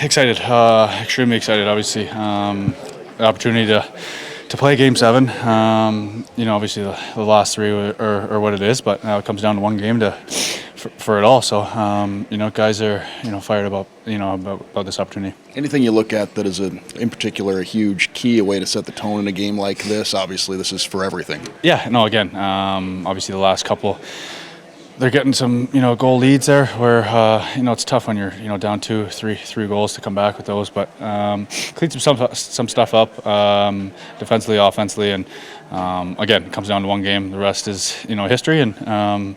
excited, extremely excited. Obviously, the opportunity to play Game 7. Obviously the last three are what it is, but now it comes down to one game for it all. So, guys are fired about this opportunity. Anything you look at that is in particular a huge key, a way to set the tone in a game like this? Obviously, this is for everything. Yeah. No. Again, obviously the last couple. They're getting some, goal leads there where, it's tough when you're, down 2, 3 goals to come back with those. But clean some stuff up defensively, offensively, and again, it comes down to one game. The rest is, history, and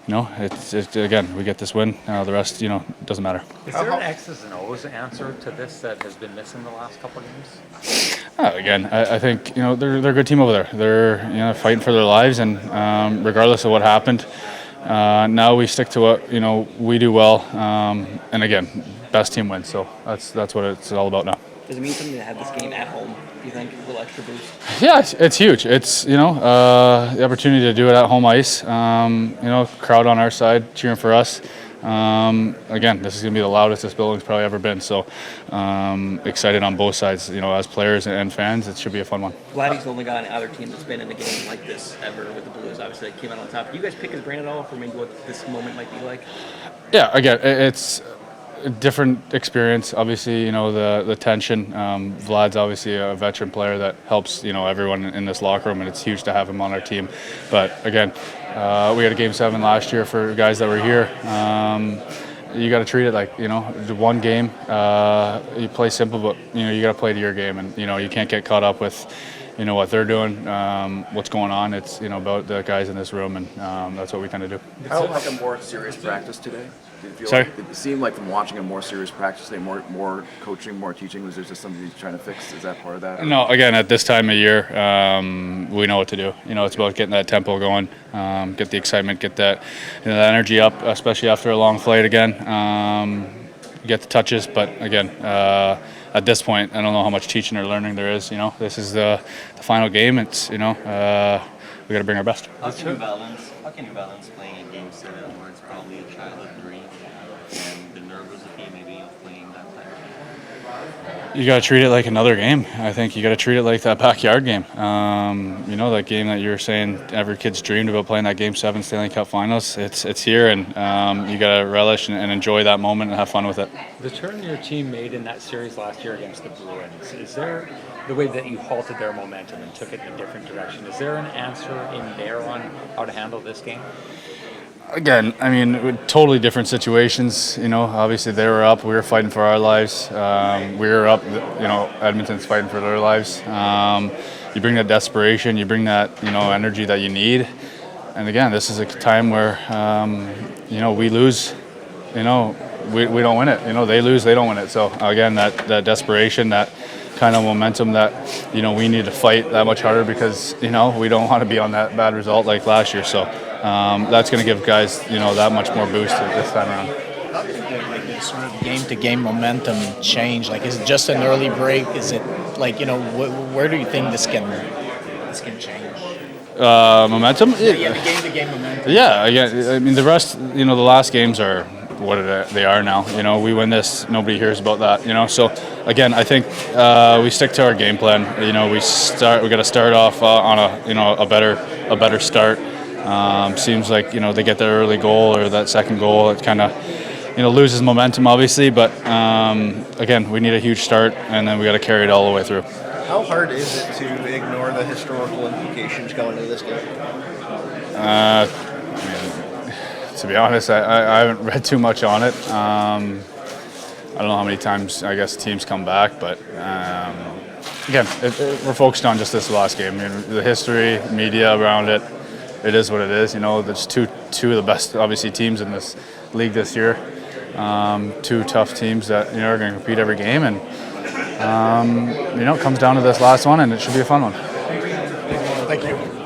it's again we get this win. The rest, doesn't matter. Is there an X's and O's answer to this that has been missing the last couple of games? Again, I think they're a good team over there. They're fighting for their lives, and regardless of what happened. Now we stick to what we do well, and again, best team wins. So that's what it's all about now. Does it mean something to have this game at home? Do you think a little extra boost? Yeah, it's huge. It's the opportunity to do it at home ice. Crowd on our side cheering for us. Again, this is going to be the loudest this building's probably ever been. So excited on both sides. As players and fans, it should be a fun one. Vladdy's the only guy on other team that's been in a game like this ever with the Blues. Obviously, they came out on top. Do you guys pick his brain at all for maybe what this moment might be like? Yeah, again, it's a different experience. Obviously, the tension. Vlad's obviously a veteran player that helps everyone in this locker room, and it's huge to have him on our team. But again. We had a Game 7 last year for guys that were here. You got to treat it like the one game. You play simple, but you got to play to your game, and you can't get caught up with what they're doing, what's going on. It's about the guys in this room, and that's what we kind of do. How like a more serious practice today? Did you feel Sorry? Like it seemed like from watching a more serious practice today, more coaching, more teaching. Was there just something he's trying to fix? Is that part of that? No, again, at this time of year, we know what to do. It's about getting that tempo going, get the excitement, get that that energy up, especially after a long flight again. Get the touches, but again, at this point, I don't know how much teaching or learning there is. This is the final game. It's we got to bring our best. How can you balance playing a Game 7 where it's probably a childhood dream and the nervosity maybe of playing that type of game? You got to treat it like another game. I think you got to treat it like that backyard game. That game that you were saying every kid's dreamed about playing, that Game 7 Stanley Cup Finals. It's here, and you got to relish and enjoy that moment and have fun with it. The turn your team made in that series last year against the Bruins, is there the way that you halted their momentum and took it in a different direction? Is there an answer in there on how to handle this game? Again, totally different situations. Obviously they were up. We were fighting for our lives. We were up. Edmonton's fighting for their lives. You bring that desperation. You bring that energy that you need. And again, this is a time where we lose. We don't win it. They lose. They don't win it. So again, that desperation, that kind of momentum that we need to fight that much harder because we don't want to be on that bad result like last year. So that's going to give guys that much more boost this time around. How do you think this sort of game-to-game momentum change? Is it just an early break? Is it where do you think this can change? Momentum? Yeah, the game-to-game momentum. Yeah, again, the rest, the last games are what they are now. We win this, nobody hears about that. So again, I think we stick to our game plan. We got to start off on a better start. Seems like they get their early goal or that second goal, it kind of loses momentum obviously, but again, we need a huge start and then we got to carry it all the way through. How hard is it to ignore the historical implications going into this game? To be honest, I haven't read too much on it. I don't know how many times I guess teams come back, but again, we're focused on just this last game. The history, media around it, it is what it is. There's two of the best, obviously, teams in this league this year. Two tough teams that are going to compete every game, and it comes down to this last one, and it should be a fun one. Thank you.